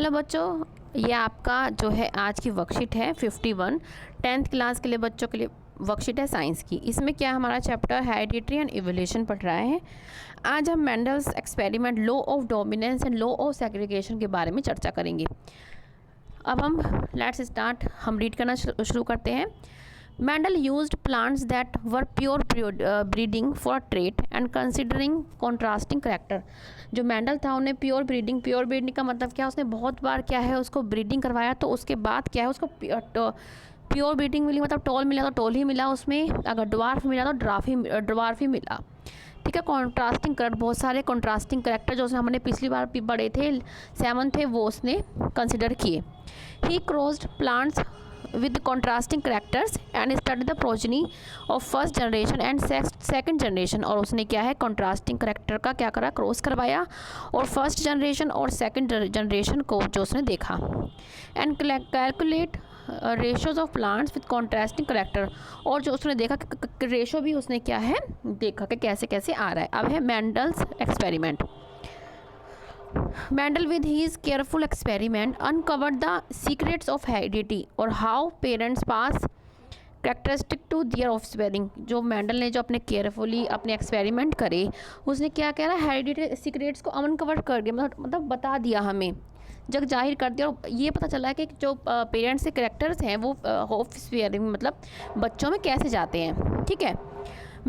Hello बच्चों, ये आपका जो है आज की वर्कशीट है 51 10th क्लास के लिए बच्चों के लिए वर्कशीट है साइंस की। इसमें क्या हमारा चैप्टर हेरिडिटी एंड इवोल्यूशन पढ़ रहा है। आज हम Mendel's experiment, law of dominance and law of segregation के बारे में चर्चा करेंगे। अब हम लेट्स स्टार्ट, हम रीड करना शुरू करते हैं। Mendel used plants that were pure breeding for trait and considering contrasting character। जो मेंडल था उन्हें प्योर ब्रीडिंग का मतलब क्या, उसने बहुत बार क्या है उसको ब्रीडिंग करवाया, तो उसके बाद क्या है उसको प्योर ब्रीडिंग मिली, मतलब टॉल मिला तो टॉल ही मिला उसमें, अगर ड्वार्फ मिला तो ड्वार्फ ही मिला। ठीक है, कॉन्ट्रास्टिंग करेक्टर, बहुत सारे कॉन्ट्रास्टिंग करेक्टर जो हमने पिछली बार पढ़े थे 7 थे वो उसने कंसिडर किए। He crossed plants with contrasting characters and studied the progeny of first generation and second generation। और उसने क्या है contrasting character का क्या करा, क्रॉस करवाया और फर्स्ट जनरेशन और सेकंड जनरेशन को जो उसने देखा। And calculate ratios of plants with contrasting character, और जो उसने देखा रेशो भी उसने क्या है देखा कि कैसे कैसे आ रहा है। अब है Mendel's experiment. Mendel with his careful experiment uncovered the secrets of heredity और how parents pass characteristic to their offspring। जो मेंडल ने जो अपने केयरफुली अपने एक्सपेरिमेंट करे, उसने क्या कह रहा है हेरिडिटी सीक्रेट्स को अनकवर कर दिया, मतलब बता दिया, हमें जग जाहिर कर दिया। और ये पता चला कि जो पेरेंट्स के करेक्टर्स हैं वो ऑफस्प्रिंग मतलब बच्चों में कैसे जाते हैं। ठीक है,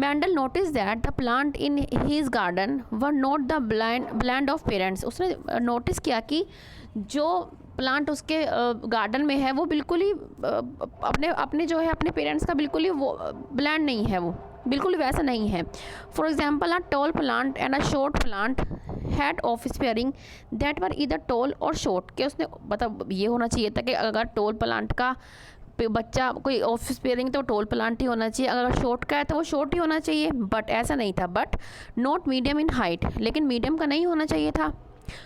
Mendel noticed that the plant in his garden were not the blend of parents। उसने नोटिस किया कि जो प्लांट उसके गार्डन में है वो बिल्कुल ही अपने जो है अपने पेरेंट्स का बिल्कुल ही वो ब्लैंड नहीं है, वो बिल्कुल वैसा नहीं है। For example, a tall plant and a short plant had offspring that were either tall और शॉर्ट। कि उसने मतलब ये होना चाहिए था कि अगर टॉल प्लांट का बच्चा कोई ऑफस्प्रिंग तो टॉल प्लांट ही होना चाहिए, अगर शॉर्ट का है तो वो शॉर्ट ही होना चाहिए, बट ऐसा नहीं था। But not medium in height, लेकिन मीडियम का नहीं होना चाहिए था।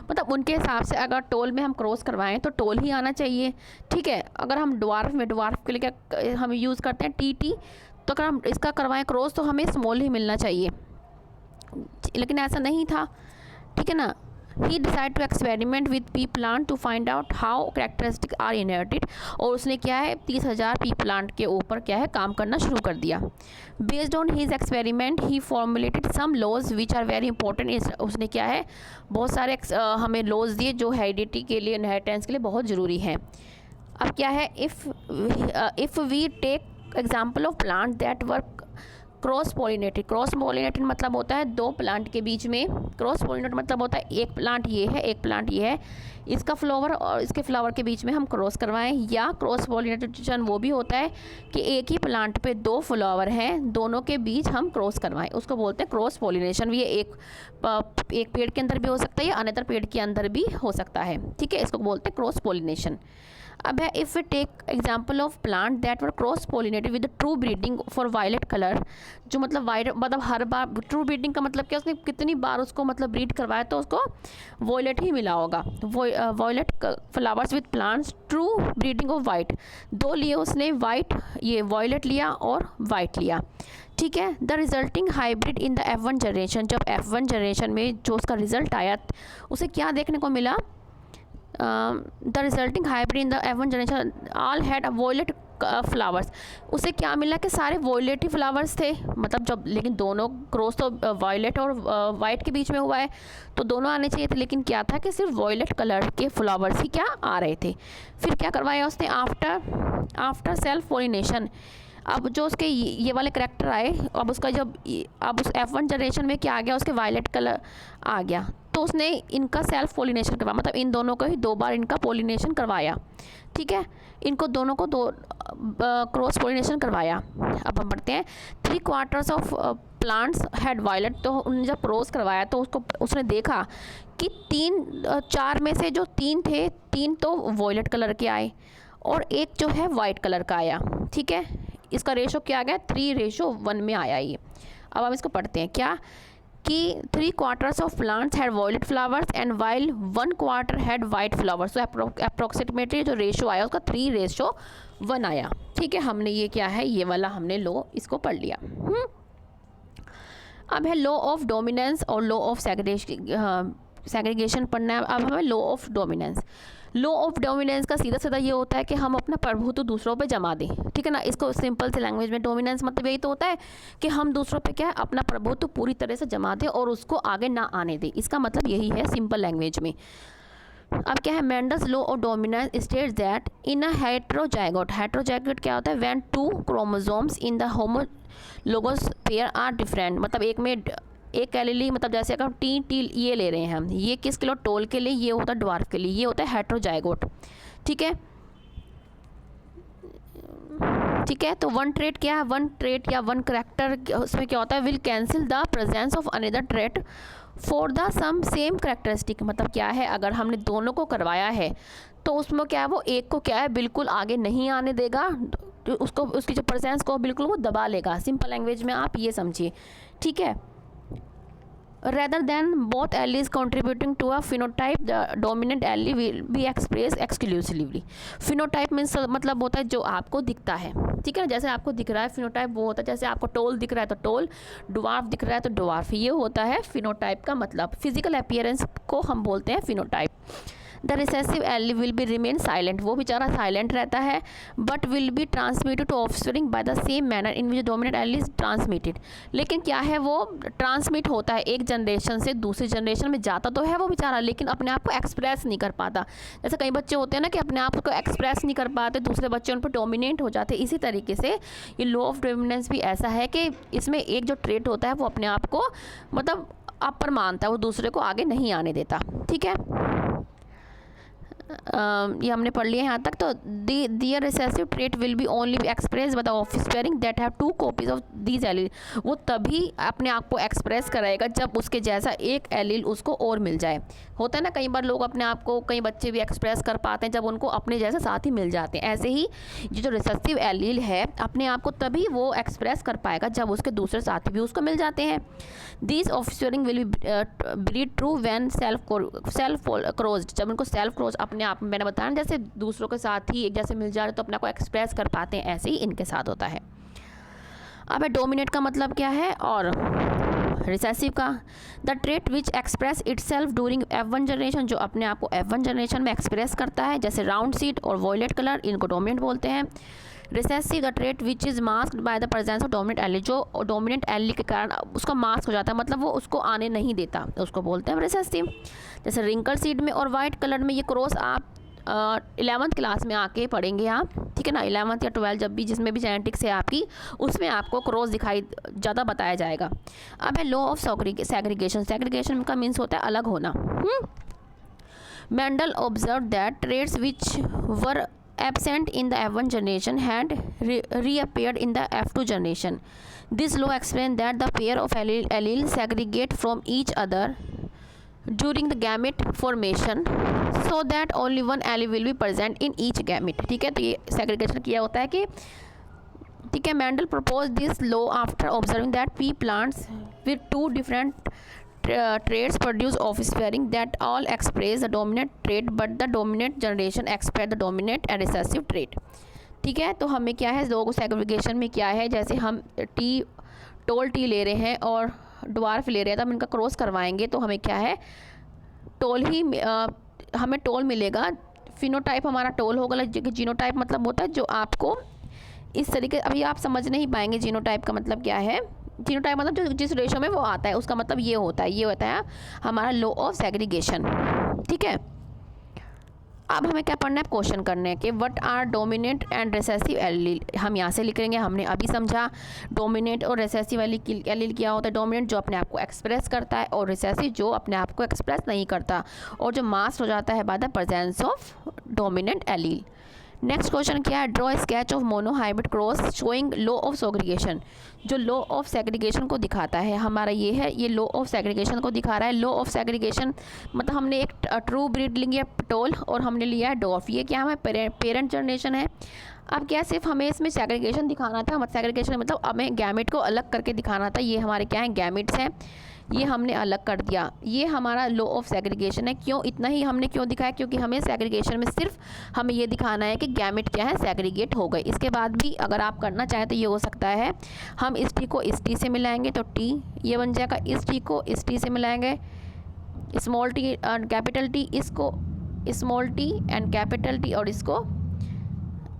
मतलब उनके हिसाब से अगर टॉल में हम क्रॉस करवाएं तो टॉल ही आना चाहिए। ठीक है, अगर हम ड्वार्फ के लिए क्या हम यूज़ करते हैं टी, तो अगर हम इसका करवाएं क्रॉस तो हमें स्मॉल ही मिलना चाहिए, लेकिन ऐसा नहीं था। ठीक है ना। He decided to experiment with pea plant to find out how characteristics are inherited। और उसने क्या है 30,000 pea plant के ऊपर क्या है काम करना शुरू कर दिया। Based on his experiment, he formulated some laws which are very important। उसने क्या है बहुत सारे हमें laws दिए जो हेरिडिटी के लिए, इनहेरिटेंस के लिए बहुत ज़रूरी हैं। अब क्या है, if we take example of plant that were cross pollinated मतलब होता है दो प्लांट के बीच में, क्रॉस पॉलिनेटेड मतलब होता है एक प्लांट ये है एक प्लांट ये है, इसका फ्लावर और इसके फ्लावर के बीच में हम क्रॉस करवाएं। या क्रॉस पॉलिनेटेशन वो भी होता है कि एक ही प्लांट पे दो फ्लावर हैं, दोनों के बीच हम क्रॉस करवाएं, उसको बोलते हैं क्रॉस पॉलिनेशन। ये एक पेड़ के अंदर भी हो सकता है या अनदर पेड़ के अंदर भी हो सकता है। ठीक है, इसको बोलते हैं क्रॉस पॉलिनेशन। अब है if we take example of plant that were cross pollinated with true breeding for violet colour. जो मतलब वायलेट मतलब हर बार ट्रू ब्रीडिंग का मतलब क्या, उसने कितनी बार उसको मतलब ब्रीड करवाया तो उसको वॉयलेट ही मिला होगा। Violet flowers with plants, true breeding of white, दो लिए उसने, वाइट ये वॉयलेट लिया और वाइट लिया। ठीक है, the resulting hybrid in the F1 generation. जब F1 जनरेशन में जो उसका रिजल्ट आया उसे क्या देखने को मिला, the resulting hybrid in the F1 generation all had violet flowers. उसे क्या मिला कि सारे वॉयलेट ही फ्लावर्स थे, मतलब जब, लेकिन दोनों क्रॉस तो वॉयलेट और वाइट के बीच में हुआ है तो दोनों आने चाहिए थे, लेकिन क्या था कि सिर्फ वॉयलेट कलर के फ्लावर्स ही क्या आ रहे थे। फिर क्या करवाया उसने, आफ्टर सेल्फ पॉलिनेशन, अब जो उसके ये वाले करेक्टर आए, अब उसका अब उस F1 जनरेशन में क्या आ गया, उसके वायलेट कलर आ गया, तो उसने इनका सेल्फ पॉलिनेशन करवाया, मतलब इन दोनों को ही 2 बार इनका पॉलिनेशन करवाया। ठीक है, इनको दोनों को 2 क्रॉस पॉलिनेशन करवाया। अब हम पढ़ते हैं 3/4 ऑफ प्लांट्स हैड वायलेट। तो उन्होंने जब क्रॉस करवाया तो उसने देखा कि 4 में से जो 3 थे, 3 तो वॉयलेट कलर के आए और एक जो है वाइट कलर का आया। ठीक है, इसका रेशो क्या आ गया, 3:1 में आया ये। अब हम इसको पढ़ते हैं क्या कि 3/4 of plants had violet flowers and while 1/4 had white flowers. तो अप्रोक्सीमेटली जो रेशो आया उसका 3:1 आया। ठीक है, हमने ये क्या है ये वाला हमने लॉ इसको पढ़ लिया। अब है लॉ ऑफ डोमिनेंस और लॉ ऑफ सेग्रीगेशन सेग्रीगेशन पढ़ना है। अब हमें law of dominance. Law of dominance का सीधा सीधा ये होता है कि हम अपना प्रभुत्व दूसरों पे जमा दें, ठीक है ना। इसको सिंपल से लैंग्वेज में डोमिनेंस मतलब यही तो होता है कि हम दूसरों पे क्या है अपना प्रभुत्व पूरी तरह से जमा दें और उसको आगे ना आने दें। इसका मतलब यही है सिंपल लैंग्वेज में। अब क्या है, Mendel's law of dominance states that in a heterozygote, heterozygote क्या होता है, when two chromosomes in the homologous pair are different, मतलब एक में एक एलीली, मतलब जैसे अगर टी ये ले रहे हैं हम, ये किस किलो टोल के लिए, ये होता है ड्वार्फ के लिए, ये होता है हेटेरोजाइगोट, ठीक है। ठीक है, तो वन ट्रेट क्या है, वन ट्रेट या वन करेक्टर उसमें क्या होता है, will cancel the presence of another trait for the some same characteristic, मतलब क्या है अगर हमने दोनों को करवाया है तो उसमें क्या है वो एक को क्या है बिल्कुल आगे नहीं आने देगा, उसको उसकी जो प्रेजेंस को बिल्कुल वो दबा लेगा। सिंपल लैंग्वेज में आप ये समझिए, ठीक है। rather than both alleles contributing to a phenotype, the dominant allele will be expressed exclusively। phenotype means मतलब होता है जो आपको दिखता है, ठीक है ना। जैसे आपको दिख रहा है phenotype वो होता है, जैसे आपको टोल दिख रहा है तो टोल, dwarf दिख रहा है तो dwarf, ये होता है phenotype का मतलब। physical appearance को हम बोलते हैं phenotype। The recessive allele will be remain silent, वो बेचारा साइलेंट रहता है, but will be transmitted to offspring by the same manner in which dominant allele is transmitted. लेकिन क्या है वो ट्रांसमिट होता है एक जनरेशन से दूसरी जनरेशन में, जाता तो है वो बेचारा लेकिन अपने आप को एक्सप्रेस नहीं कर पाता। जैसे कई बच्चे होते हैं ना कि अपने आप को एक्सप्रेस नहीं कर पाते, दूसरे बच्चे उन पर डोमिनेट हो जाते हैं। इसी तरीके से ये लॉ ऑफ डोमिनेंस भी ऐसा है कि इसमें एक जो ट्रेट होता है वो अपने आप को मतलब अपर मानता है, वो दूसरे को आगे नहीं आने देता, ठीक है। ये हमने पढ़ लिया यहाँ तक। तो their recessive trait will be only express by the offspring that have two copies of these allele, वो तभी अपने आप को एक्सप्रेस कराएगा जब उसके जैसा एक एलील उसको और मिल जाए। होता है ना कई बार लोग अपने आप को, कई बच्चे भी एक्सप्रेस कर पाते हैं जब उनको अपने जैसे साथी मिल जाते हैं। ऐसे ही ये जो रिसेसिव एलील है अपने आप को तभी वो एक्सप्रेस कर पाएगा जब उसके दूसरे साथी भी उसको मिल जाते हैं। This offspring will be breed true when self crossed, जब उनको सेल्फ क्रॉस अपने आप में, मैंने बताया ना जैसे दूसरों के साथ ही एक जैसे मिल जा रहे तो अपने को एक्सप्रेस कर पाते हैं, ऐसे ही इनके साथ होता है। अब डोमिनेट का मतलब क्या है और रिसेसिव का, the trait which express itself during F1 generation, जो अपने आप को F1 जनरेशन में एक्सप्रेस करता है, जैसे राउंड सीट और वॉयलेट कलर, इनको डोमिनेट बोलते हैं। Recessive the trait which is masked by the presence of dominant allele, जो डोमिनेंट एलील के कारण उसका मास्क हो जाता है, मतलब वो उसको आने नहीं देता, उसको बोलते हैं रिसेसिव। जैसे रिंकल सीड में और वाइट कलर में, ये क्रॉस आप 11th क्लास में आके पढ़ेंगे आप, ठीक है ना। 11th या 12th जब भी जिसमें भी जेनेटिक्स है आपकी, उसमें आपको क्रॉस दिखाई ज़्यादा बताया जाएगा। अब है लॉ ऑफ सेग्रीगेशन। सेग्रीगेशन का मीन्स होता है अलग होना। Mendel observe that traits which were absent in the F1 generation had reappeared in the F2 generation. This law explains that the pair of alleles segregate from each other during the gamete formation so that only one allele will be present in each gamete। ठीक है, तो ये segregation किया होता है कि ठीक है। Mendel proposed this law after observing that pea plants with two different traits produce offspring that all express the dominant trait, but the dominant generation express the dominant and recessive trait। ठीक है, तो हमें क्या है लोगों segregation में क्या है, जैसे हम टोल टी ले रहे हैं और ड्वार्फ ले रहे हैं, तब इनका क्रॉस करवाएंगे तो हमें क्या है टोल ही हमें टोल मिलेगा। फिनोटाइप हमारा टोल होगा, जीनोटाइप मतलब होता है जो आपको इस तरीके, अभी आप समझ नहीं पाएंगे जीनोटाइप का मतलब क्या है। जीनोटाइप मतलब जो जिस रेशो में वो आता है उसका मतलब ये होता है, ये होता है हमारा लॉ ऑफ सेग्रीगेशन, ठीक है। अब हमें क्या पढ़ना है, क्वेश्चन करने हैं कि what are dominant and recessive allele. हम यहाँ से लिखेंगे, हमने अभी समझा डोमिनेंट और रिसेसिव एलील क्या होता है। डोमिनेंट जो अपने आप को एक्सप्रेस करता है और रिसेसिव जो अपने आप को एक्सप्रेस नहीं करता और जो मास्क हो जाता है by the presence of dominant allele. Next question क्या है, draw sketch of monohybrid cross showing law of segregation. जो लॉ ऑफ सेग्रीगेशन को दिखाता है हमारा ये है, ये लॉ ऑफ सेग्रीगेशन को दिखा रहा है। लॉ ऑफ सेग्रीगेशन मतलब हमने एक ट्रू ब्रीड लिया टोल और हमने लिया है डॉर्फ, ये क्या है पेरेंट जनरेशन है। अब क्या सिर्फ हमें इसमें सेग्रीगेशन दिखाना था, मतलब सेग्रीगेशन मतलब हमें गैमेट को अलग करके दिखाना था। ये हमारे क्या है गैमेट्स हैं, ये हमने अलग कर दिया, ये हमारा लॉ ऑफ सेग्रीगेशन है। क्यों इतना ही हमने क्यों दिखाया, क्योंकि हमें सेग्रीगेशन में सिर्फ हमें ये दिखाना है कि गैमेट क्या है सेग्रीगेट हो गए। इसके बाद भी अगर आप करना चाहें तो ये हो सकता है हम इस टी को इस टी से मिलाएंगे तो टी ये बन जाएगा, इस टी को इस टी से मिलाएंगे, स्मॉल टी कैपिटल टी, इसको small T and capital T, और इसको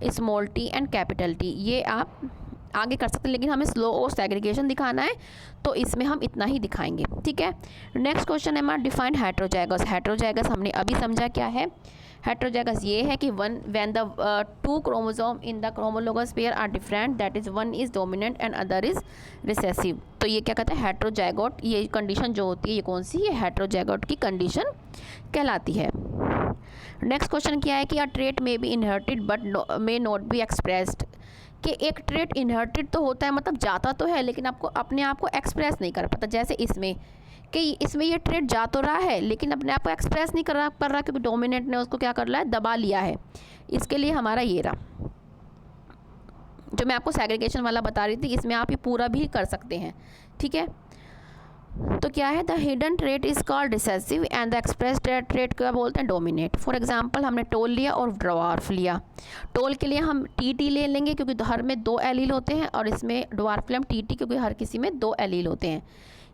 small T and capital T. ये आप आगे कर सकते हैं, लेकिन हमें स्लो और सेग्रीगेशन दिखाना है तो इसमें हम इतना ही दिखाएंगे, ठीक है। नेक्स्ट क्वेश्चन है हमारा डिफाइंड हेट्रोजाइगस। हेट्रोजाइगस हमने अभी समझा क्या है। हेट्रोजाइगस ये है कि when the two chromosome in the homologous pair are different, that is one is dominant and other is recessive. तो ये क्या कहते हैं, हेट्रोजाइगोट। ये कंडीशन जो होती है ये कौन सी, ये हेट्रोजाइगोट की कंडीशन कहलाती है। नेक्स्ट क्वेश्चन क्या है कि अ ट्रेट में B inherited but may not be expressed. कि एक ट्रेट इनहेरिटेड तो होता है, मतलब जाता तो है, लेकिन आपको अपने आप को एक्सप्रेस नहीं कर पाता। जैसे इसमें कि इसमें ये ट्रेट जा तो रहा है लेकिन अपने आप को एक्सप्रेस नहीं कर रहा क्योंकि डोमिनेंट ने उसको क्या कर लिया है, दबा लिया है। इसके लिए हमारा ये रहा जो मैं आपको सेग्रीगेशन वाला बता रही थी, इसमें आप ये पूरा भी कर सकते हैं, ठीक है। तो क्या है, the hidden trait is called recessive and the express trait क्या बोलते हैं, डोमिनेट। फॉर एग्जांपल हमने टोल लिया और ड्वार्फ लिया। टोल के लिए हम टी ले लेंगे क्योंकि हर में 2 एलील होते हैं, और इसमें ड्वार्फ के लिए हम टी क्योंकि हर किसी में 2 एलील होते हैं।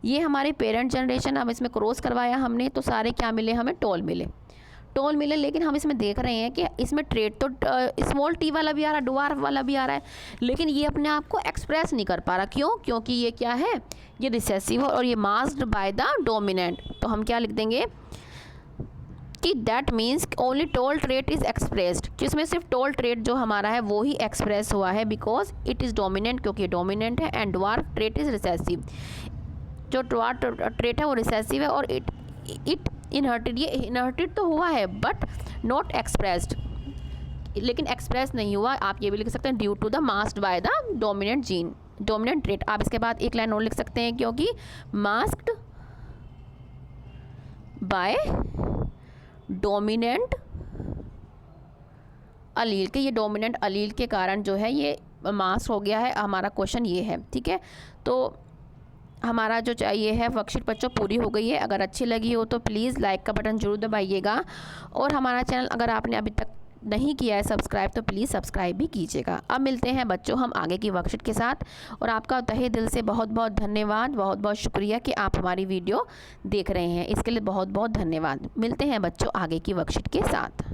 ये हमारे पेरेंट जनरेशन, अब इसमें क्रॉस करवाया हमने तो सारे क्या मिले, हमें टोल मिले। लेकिन हम इसमें देख रहे हैं कि इसमें ट्रेट तो स्मॉल टी वाला भी आ रहा है, ड्वार्फ वाला भी आ रहा है, लेकिन ये अपने आप को एक्सप्रेस नहीं कर पा रहा। क्यों? क्योंकि ये क्या है, ये रिसेसिव है और ये मास्क्ड बाय द डोमिनेंट। तो हम क्या लिख देंगे कि that means only toll trait is expressed, जिसमें सिर्फ टोल ट्रेट जो हमारा है वो ही एक्सप्रेस हुआ है, बिकॉज इट इज़ डोमिनेंट, क्योंकि डोमिनेंट है, and dwarf trait is recessive. जो ड्वार्फ ट्रेट है वो रिसेसिव है और इट इनहर्टेड, ये इनहर्टेड तो हुआ है बट नॉट एक्सप्रेस्ड, लेकिन एक्सप्रेस नहीं हुआ। आप ये भी लिख सकते हैं due to the masked by the dominant gene, dominant trait. आप इसके बाद एक लाइन और लिख सकते हैं, क्योंकि मास्क्ड बाय डोमिनेंट अलील के, ये डोमिनेंट अलील के कारण जो है ये मास्क हो गया है। हमारा क्वेश्चन ये है, ठीक है। तो हमारा जो चाहिए है वर्कशीट बच्चों पूरी हो गई है। अगर अच्छी लगी हो तो प्लीज़ लाइक का बटन ज़रूर दबाइएगा, और हमारा चैनल अगर आपने अभी तक नहीं किया है सब्सक्राइब तो प्लीज़ सब्सक्राइब भी कीजिएगा। अब मिलते हैं बच्चों हम आगे की वर्कशीट के साथ, और आपका तहे दिल से बहुत बहुत धन्यवाद, बहुत बहुत शुक्रिया कि आप हमारी वीडियो देख रहे हैं। इसके लिए बहुत बहुत धन्यवाद। मिलते हैं बच्चों आगे की वर्कशीट के साथ।